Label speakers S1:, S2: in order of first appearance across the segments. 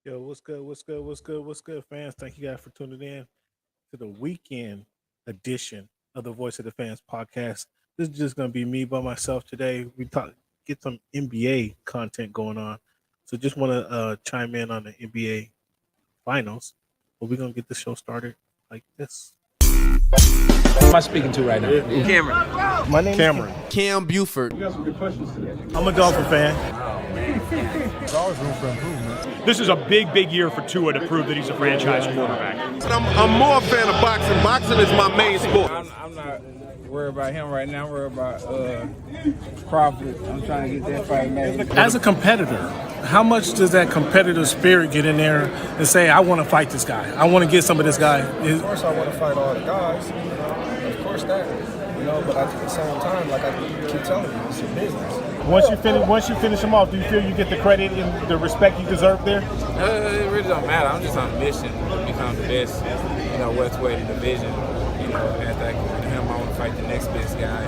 S1: Yo, what's good? What's good? What's good? What's good, fans? Thank you guys for tuning in to the weekend edition of the Voice of the Fans podcast. This is just gonna be me by myself today. We talk get some NBA content going on, so just want to chime in on the NBA finals. But we're gonna get the show started like this.
S2: Who am I speaking to right now?
S3: Cameron.
S1: My name is Cameron.
S3: Cam Buford.
S1: I'm a Dolphin fan.
S4: There's always room for improvement.
S5: This is a big year for Tua to prove that he's a franchise quarterback.
S6: I'm more a fan of boxing. Boxing is my main sport.
S7: I'm not worried about him right now. I'm worried about Crawford. I'm trying to get that fight made.
S1: As a competitor, how much does that competitive spirit get in there and say, I want to fight this guy. I want to get some of this guy.
S4: Of course, I want to fight all the guys. Of course that. But at the same time, like I keep telling you, it's a business.
S1: Once you finish them off, do you feel you get the credit and the respect you deserve there?
S7: It really don't matter. I'm just on a mission to become the best, welterweight in the division. After I get him, I want to fight the next best guy,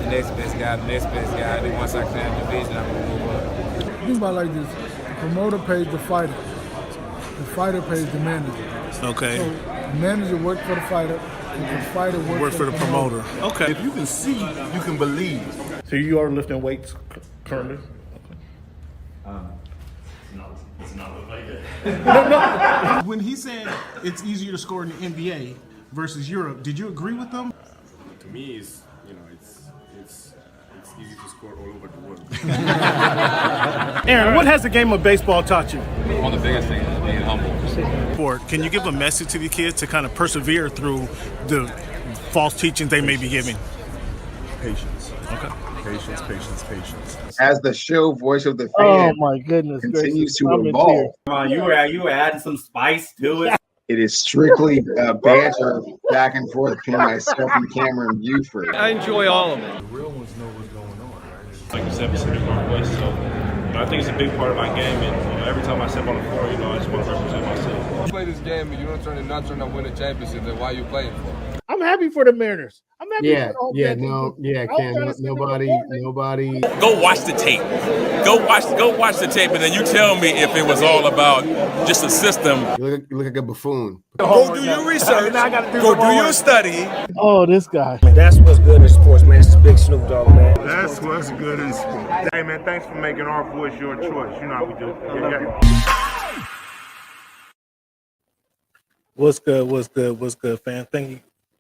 S7: the next best guy, the next best guy. And then once I clear the division, I'm going to move up.
S8: Think about it like this. The promoter pays the fighter. The fighter pays the manager.
S1: Okay.
S8: So the manager works for the fighter, and the fighter works
S1: for the promoter. Okay.
S4: If you can see, you can believe.
S1: So you are lifting weights currently?
S9: When he said it's easier to score in the NBA versus Europe, did you agree with them?
S10: To me, it's easy to score all over the world.
S1: Aaron, what has the game of baseball taught you?
S10: One of the biggest things is being humble.
S1: Can you give a message to the kids to kind of persevere through the false teachings they may be giving?
S4: Patience.
S1: Okay.
S4: Patience.
S6: As the show Voice of the Fan
S1: Oh my goodness!
S6: continues to
S1: I'm in
S6: evolve,
S3: You were adding some spice to it.
S6: it is strictly banter back and forth between myself and Cameron Buford.
S5: I enjoy all of it.
S4: The real ones know what's going on, right?
S10: Like you said, Pacific Northwest. So I think it's a big part of my game. And every time I step on the floor, I just want to represent myself.
S7: You play this game and you don't turn to win a championship, then why are you playing for?
S1: I'm happy for the Mariners. I'm happy
S8: Yeah,
S1: for the whole
S8: yeah,
S1: thing.
S8: no, yeah,
S1: I was trying
S8: Cam.
S1: to send them
S8: Nobody.
S11: Go watch the tape. Go watch the tape, and then you tell me if it was all about just a system.
S8: You look like a buffoon.
S11: Go do your research. Go do your study.
S1: Oh, this guy.
S2: That's what's good in sports, man. It's Big Snoop Dogg, man.
S4: That's what's good in sport. Hey, man, thanks for making our voice your choice. You know how we do. Yeah.
S1: What's good, fam?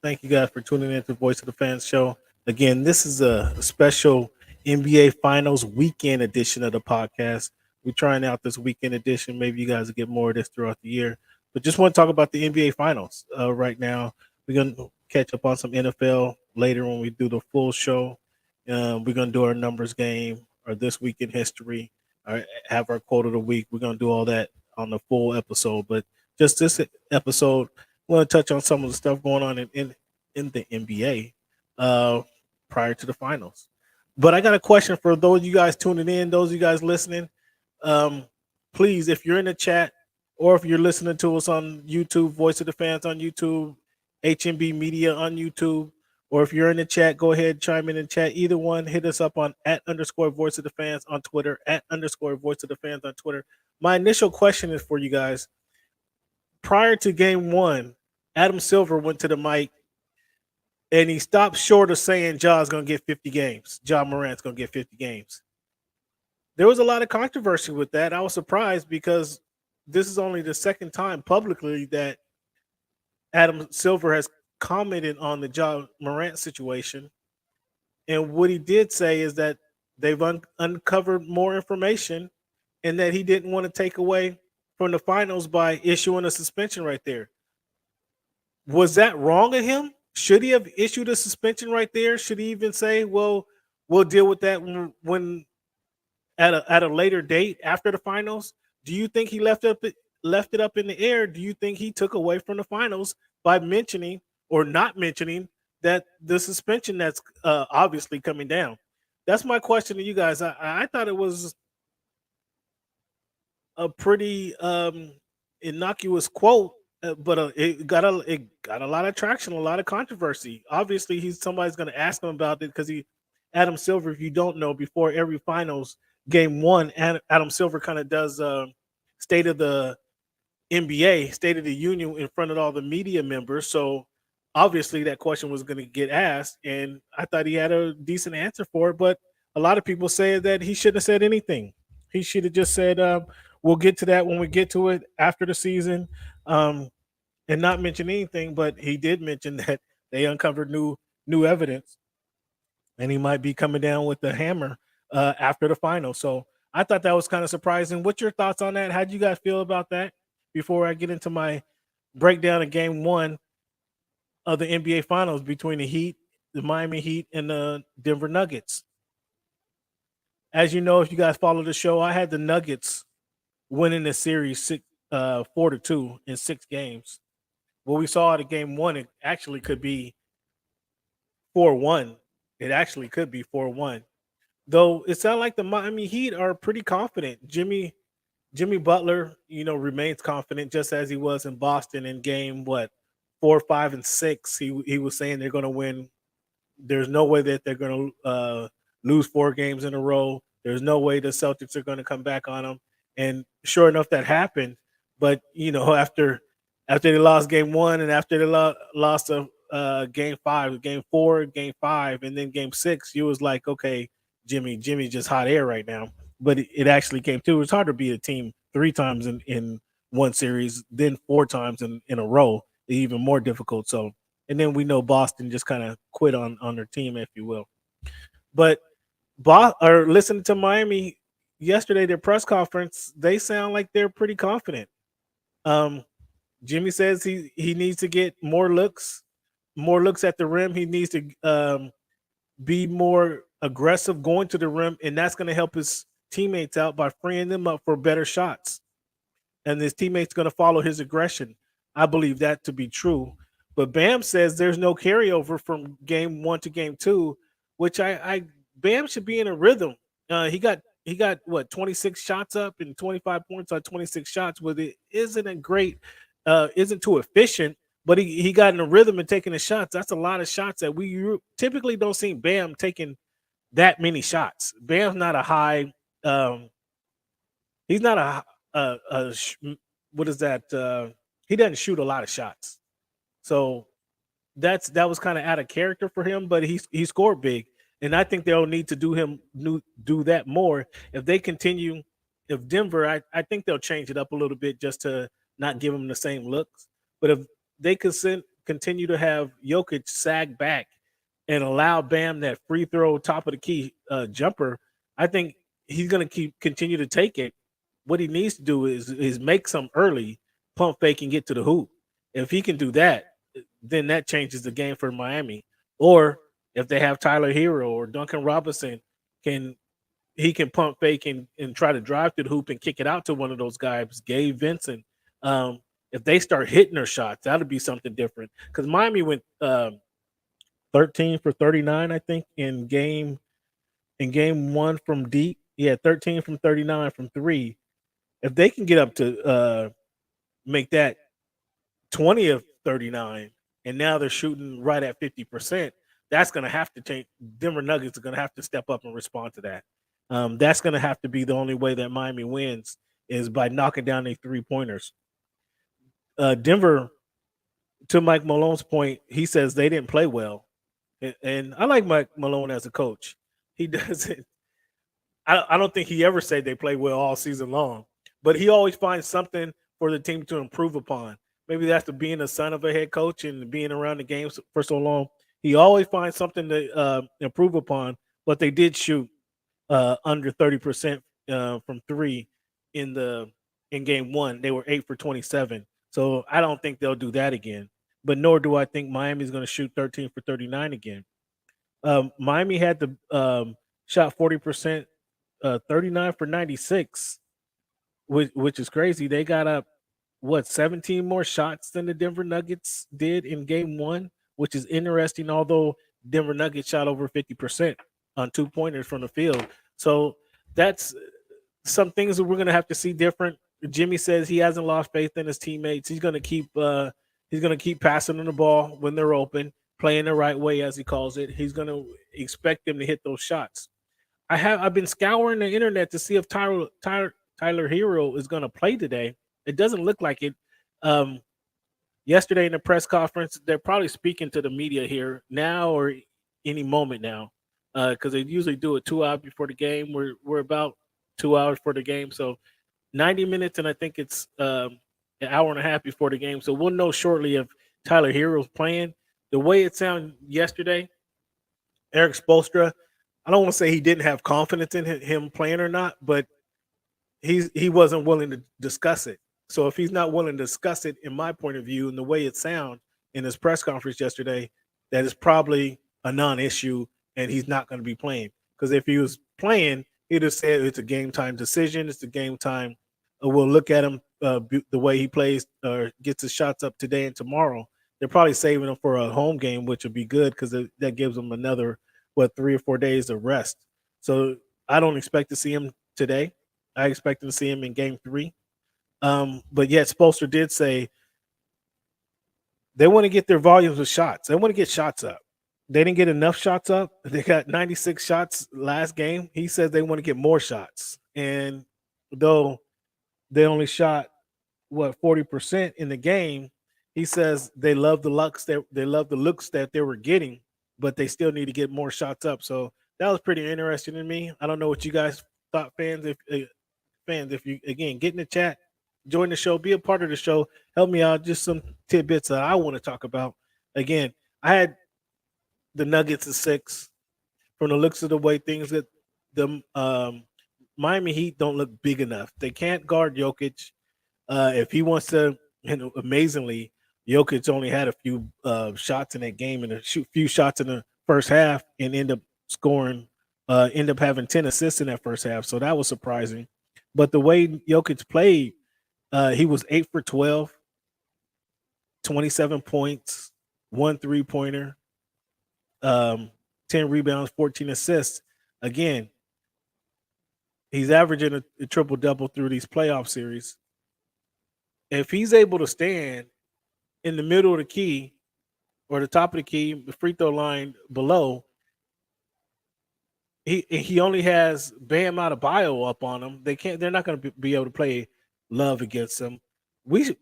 S1: Thank you guys for tuning in to Voice of the Fans show. Again, this is a special NBA Finals weekend edition of the podcast. We're trying out this weekend edition. Maybe you guys will get more of this throughout the year. But just want to talk about the NBA Finals right now. We're going to catch up on some NFL later when we do the full show. We're going to do our numbers game, or this week in history, or have our quote of the week. We're going to do all that on the full episode. But just this episode, I want to touch on some of the stuff going on in the NBA prior to the finals. But I got a question for those of you guys tuning in, those of you guys listening. Please, if you're in the chat or if you're listening to us on YouTube, Voice of the Fans on YouTube, HMB Media on YouTube, or if you're in the chat, go ahead, chime in chat. Either one, hit us up on @_Voice of the Fans on Twitter, @_Voice of the Fans on Twitter. My initial question is for you guys. Prior to game one, Adam Silver went to the mic and he stopped short of saying Ja's going to get 50 games. Ja Morant's going to get 50 games. There was a lot of controversy with that. I was surprised because this is only the second time publicly that Adam Silver has commented on the Ja Morant situation. And what he did say is that they've uncovered more information and that he didn't want to take away from the finals by issuing a suspension right there. Was that wrong of him? Should he have issued a suspension right there? Should he even say, well, we'll deal with that when at a later date after the finals? Do you think he left it up in the air? Do you think he took away from the finals by mentioning or not mentioning that the suspension that's obviously coming down? That's my question to you guys. I thought it was a pretty innocuous quote, but it got a lot of traction, a lot of controversy. Obviously, somebody's going to ask him about it because Adam Silver, if you don't know, before every finals game one, Adam Silver kind of does state of the NBA State of the Union in front of all the media members. So obviously that question was going to get asked, and I thought he had a decent answer for it. But a lot of people say that he shouldn't have said anything. He should have just said, "We'll get to that when we get to it after the season," and not mention anything. But he did mention that they uncovered new evidence, and he might be coming down with the hammer after the final. So I thought that was kind of surprising. What's your thoughts on that? How do you guys feel about that? Before I get into my breakdown of Game 1 of the NBA Finals between the Heat, the Miami Heat, and the Denver Nuggets. As you know, if you guys follow the show, I had the Nuggets winning the series 4-2 in 6 games. What we saw at Game 1, it actually could be 4-1. It actually could be 4-1. Though it sounds like the Miami Heat are pretty confident. Jimmy Butler, remains confident just as he was in Boston in game 4, 5, and 6. He was saying they're going to win. There's no way that they're going to lose 4 games in a row. There's no way the Celtics are going to come back on them. And sure enough, that happened. But after they lost Game 1 and after they lost Game 5, Game 4, Game 5, and then Game 6, you was like, okay, Jimmy just hot air right now. But it actually came to. It's hard to beat a team 3 times in one series, then 4 times in a row. Even more difficult. So, and then we know Boston just kind of quit on their team, if you will. But listening to Miami yesterday, their press conference, they sound like they're pretty confident. Jimmy says he needs to get more looks at the rim. He needs to be more aggressive going to the rim, and that's going to help his teammates out by freeing them up for better shots. And his teammates going to follow his aggression. I believe that to be true. But Bam says there's no carryover from Game 1 to Game 2, which Bam should be in a rhythm. He got 26 shots up and 25 points on 26 shots. With it isn't too efficient, but he got in a rhythm and taking the shots. That's a lot of shots that we typically don't see Bam taking that many shots. Bam's not a high. He's not what is that? He doesn't shoot a lot of shots, so that was kind of out of character for him. But he scored big, and I think they'll need to do that more if they continue. If Denver, I think they'll change it up a little bit just to not give him the same looks. But if they continue to have Jokic sag back and allow Bam that free throw top of the key jumper, I think he's going to continue to take it. What he needs to do is make some early pump fake and get to the hoop. If he can do that, then that changes the game for Miami. Or if they have Tyler Hero or Duncan Robinson, he can pump fake and try to drive to the hoop and kick it out to one of those guys, Gabe Vincent. If they start hitting their shots, that'll be something different. Because Miami went 13 for 39, I think, in game 1 from deep. Yeah, 13 from 39 from 3. If they can get up to make that 20 of 39, and now they're shooting right at 50%, that's going to have to change. Denver Nuggets are going to have to step up and respond to that. That's going to have to be the only way that Miami wins is by knocking down their 3-pointers. Denver, to Mike Malone's point, he says they didn't play well. And I like Mike Malone as a coach. He doesn't. I don't think he ever said they played well all season long, but he always finds something for the team to improve upon. Maybe that's being the son of a head coach and being around the games for so long. He always finds something to improve upon, but they did shoot under 30% from 3 in Game 1. They were 8 for 27. So I don't think they'll do that again. But nor do I think Miami's going to shoot 13 for 39 again. Miami had the shot 40%, 39 for 96, which is crazy. They got up 17 more shots than the Denver Nuggets did in Game 1, which is interesting. Although Denver Nuggets shot over 50% on 2-pointers from the field, so that's some things that we're going to have to see different. Jimmy says he hasn't lost faith in his teammates. He's going to keep passing them the ball when they're open, playing the right way, as he calls it. He's going to expect them to hit those shots. I've been scouring the internet to see if Tyler Hero is going to play today. It doesn't look like it. Yesterday in the press conference, they're probably speaking to the media here now or any moment now, because they usually do it 2 hours before the game. We're about 2 hours for the game, so 90 minutes, and I think it's an hour and a half before the game. So we'll know shortly if Tyler Hero's playing. The way it sounded yesterday, Eric Spoelstra, I don't want to say he didn't have confidence in him playing or not, but he wasn't willing to discuss it. So if he's not willing to discuss it, in my point of view, and the way it sounded in his press conference yesterday, that is probably a non-issue, and he's not going to be playing. Because if he was playing, he'd have said it's a game time decision. It's a game time. We'll look at him the way he plays or gets his shots up today and tomorrow. They're probably saving him for a home game, which would be good because that gives him another 3 or 4 days of rest. So I don't expect to see him today. I expect to see him in game 3. But yet Spoelstra did say they want to get their volumes of shots. They want to get shots up. They didn't get enough shots up. They got 96 shots last game. He says they want to get more shots. And though they only shot 40% in the game, he says they love the looks that they were getting, but they still need to get more shots up. So that was pretty interesting to me. I don't know what you guys thought, fans. If you again get in the chat, join the show, be a part of the show, help me out. Just some tidbits that I want to talk about. Again, I had the Nuggets at 6 from the looks of the way things that the Miami Heat don't look big enough. They can't guard Jokic. If he wants to, amazingly, Jokic only had a few shots in that game and a few shots in the first half and end up having 10 assists in that first half. So that was surprising. But the way Jokic played, he was 8 for 12, 27 points, 1 3-pointer, 10 rebounds, 14 assists. Again, he's averaging a triple-double through these playoff series. If he's able to stand in the middle of the key or the top of the key, the free throw line below, he only has Bam Adebayo up on him. They're not going to be able to play Love against him. We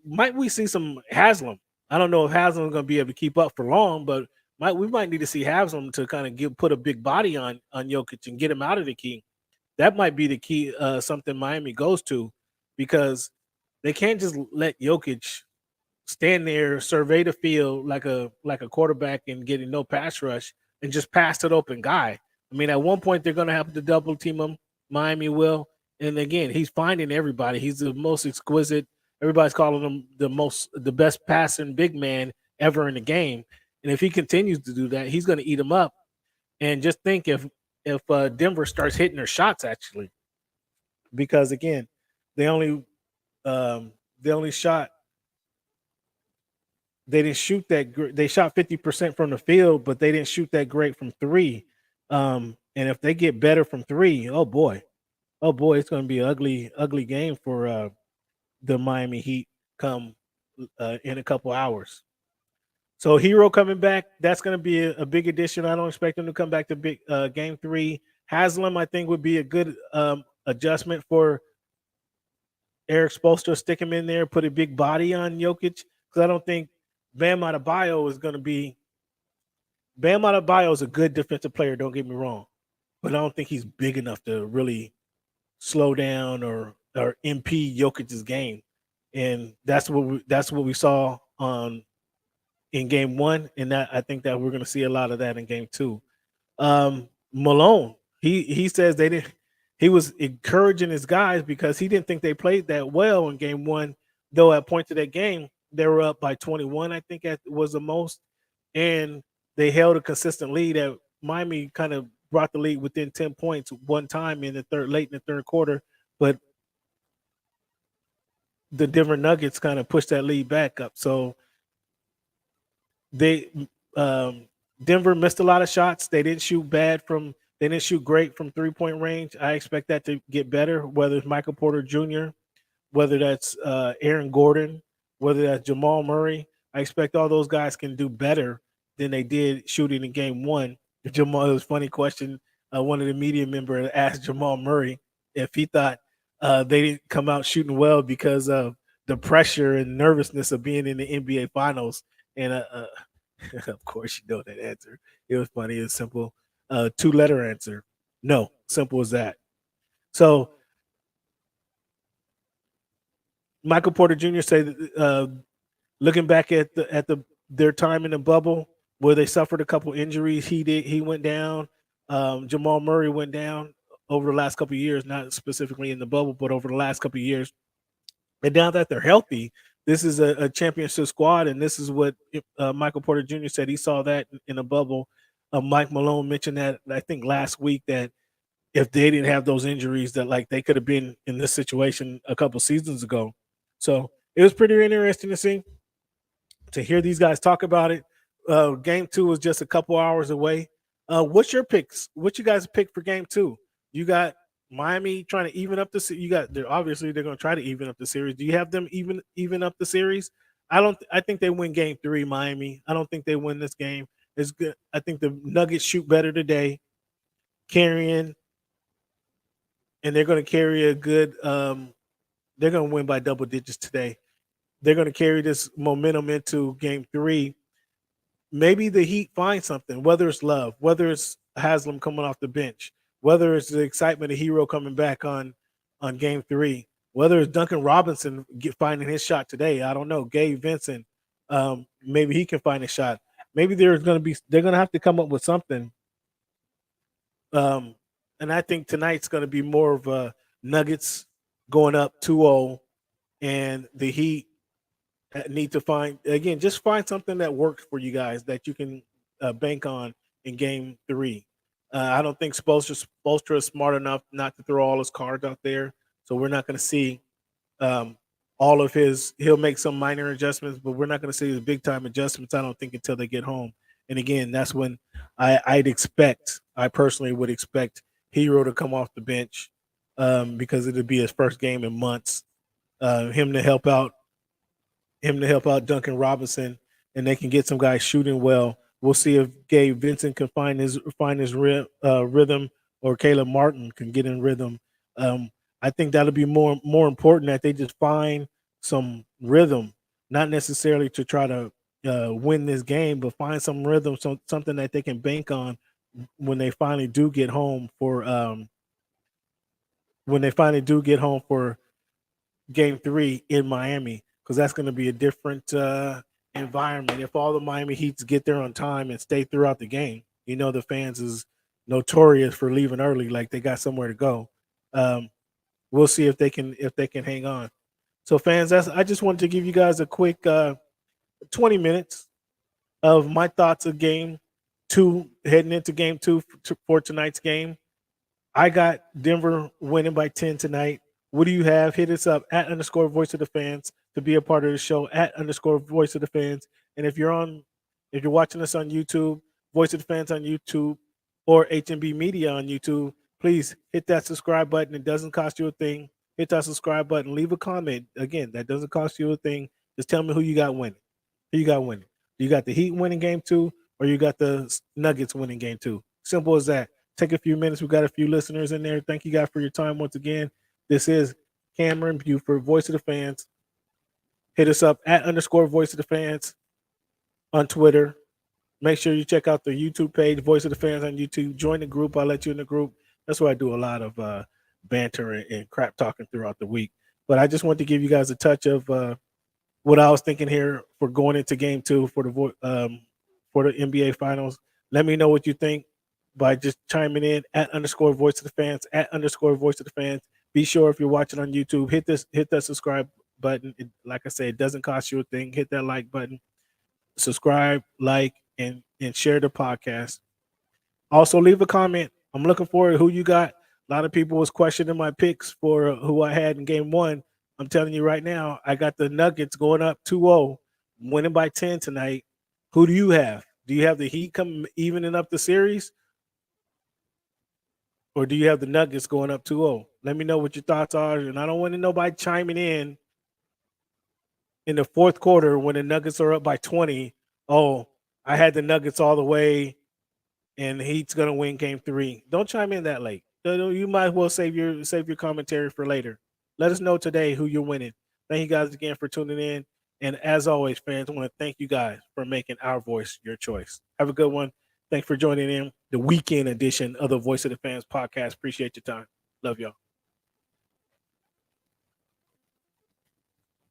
S1: see some Haslam. I don't know if Haslam's going to be able to keep up for long, but we might need to see Haslam to kind of put a big body on Jokic and get him out of the key. That might be the key, something Miami goes to, because they can't just let Jokic stand there, survey the field like a quarterback and getting no pass rush and just pass it open guy. I mean, at one point they're going to have to double team him. Miami will. And again, he's finding everybody. He's the most exquisite. Everybody's calling him the best passing big man ever in the game. And if he continues to do that, he's going to eat him up. And just think if Denver starts hitting their shots, actually, because again, they only shot. They didn't shoot that great. They shot 50% from the field, but they didn't shoot that great from 3. And if they get better from 3, oh boy, it's going to be an ugly game for the Miami Heat come in a couple hours. So Hero coming back, that's going to be a big addition. I don't expect him to come back to big game 3. Haslam, I think, would be a good adjustment for Eric Spoelstra. Stick him in there, put a big body on Jokic, because I don't think Bam Adebayo is going to be. Bam Adebayo is a good defensive player, don't get me wrong, but I don't think he's big enough to really slow down or impede Jokic's game, and that's what we saw in game 1, and that I think that we're going to see a lot of that in game 2. Malone, he says they didn't. He was encouraging his guys because he didn't think they played that well in game 1, though at points of that game they were up by 21, I think that was the most, and they held a consistent lead. At Miami kind of brought the lead within 10 points one time late in the third quarter, but the Denver Nuggets kind of pushed that lead back up. So Denver missed a lot of shots. They didn't shoot great from 3-point range. I expect that to get better, whether it's Michael Porter Jr., whether that's Aaron Gordon, whether that's Jamal Murray. I expect all those guys can do better than they did shooting in game 1. It was a funny question. One of the media members asked Jamal Murray if he thought they didn't come out shooting well because of the pressure and nervousness of being in the NBA Finals. And of course, you know that answer. It was funny. It's simple. 2-letter answer. No, simple as that. So Michael Porter Jr. said, looking back at their time in the bubble where they suffered a couple injuries, he went down. Jamal Murray went down over the last couple of years, not specifically in the bubble, but over the last couple of years. And now that they're healthy, this is a championship squad, and this is what Michael Porter Jr. said. He saw that in a bubble. Mike Malone mentioned that, I think, last week, that if they didn't have those injuries, that like they could have been in this situation a couple seasons ago. So it was pretty interesting to hear these guys talk about it. Game 2 was just a couple hours away. What's your picks? What you guys pick for game 2? You got Miami trying to even up the. You got obviously they're going to try to even up the series. Do you have them even up the series? I think they win game 3. Miami. I don't think they win this game. It's good. I think the Nuggets shoot better today, carrying, and they're going to carry a good. They're going to win by double digits today. They're going to carry this momentum into game 3. Maybe the Heat find something, whether it's Love, whether it's Haslam coming off the bench, whether it's the excitement of Hero coming back on game 3, whether it's Duncan Robinson finding his shot today. I don't know. Gabe Vincent, maybe he can find a shot. Maybe they're going to have to come up with something. And I think tonight's going to be more of a Nuggets going up 2-0, and the Heat need to find something that works for you guys that you can bank on in game 3. I don't think Spoelstra is smart enough not to throw all his cards out there, so we're not going to see all of his. He'll make some minor adjustments, but we're not going to see his big time adjustments, I don't think, until they get home. And again, that's when I personally would expect Hero to come off the bench because it'll be his first game in months. Him to help out Duncan Robinson, and they can get some guys shooting well. We'll see if Gabe Vincent can find his rhythm, or Caleb Martin can get in rhythm. I think that'll be more important, that they just find some rhythm, not necessarily to try to win this game, but find some rhythm, something that they can bank on when they finally do get home for game 3 in Miami, because that's going to be a different environment. If all the Miami Heats get there on time and stay throughout the game, the fans is notorious for leaving early, like they got somewhere to go. We'll see if they can hang on. So fans, I just wanted to give you guys a quick 20 minutes of my thoughts of game 2, heading into game 2 for tonight's game. I got Denver winning by 10 tonight. What do you have? Hit us up at _Voice of the Fans to be a part of the show, at _Voice of the Fans. And if you're watching us on YouTube, Voice of the Fans on YouTube, or HMB Media on YouTube, please hit that subscribe button. It doesn't cost you a thing. Hit that subscribe button. Leave a comment. Again, that doesn't cost you a thing. Just tell me who you got winning. Who you got winning? You got the Heat winning game 2, or you got the Nuggets winning game 2? Simple as that. Take a few minutes. We've got a few listeners in there. Thank you guys for your time once again. This is Cameron Buford, Voice of the Fans. Hit us up at _Voice of the Fans on Twitter. Make sure you check out the YouTube page, Voice of the Fans on YouTube. Join the group. I'll let you in the group. That's where I do a lot of banter and crap talking throughout the week. But I just want to give you guys a touch of what I was thinking here for going into game 2 for the NBA Finals. Let me know what you think by just chiming in at _Voice of the Fans, at _Voice of the Fans. Be sure, if you're watching on YouTube, hit that subscribe button. Like I said, it doesn't cost you a thing. Hit that like button, subscribe, like, and share the podcast. Also, leave a comment. I'm looking forward to who you got. A lot of people was questioning my picks for who I had in game 1. I'm telling you right now, I got the Nuggets going up 2-0, winning by 10 tonight. Who do you have? Do you have the Heat come evening up the series? Or do you have the Nuggets going up 2-0? Let me know what your thoughts are. And I don't want nobody chiming in the fourth quarter when the Nuggets are up by 20. Oh, I had the Nuggets all the way, and the Heat's going to win game 3. Don't chime in that late. You might as well save your commentary for later. Let us know today who you're winning. Thank you guys again for tuning in. And as always, fans, I want to thank you guys for making our voice your choice. Have a good one. Thanks for joining in the weekend edition of the Voice of the Fans podcast. Appreciate your time. Love y'all.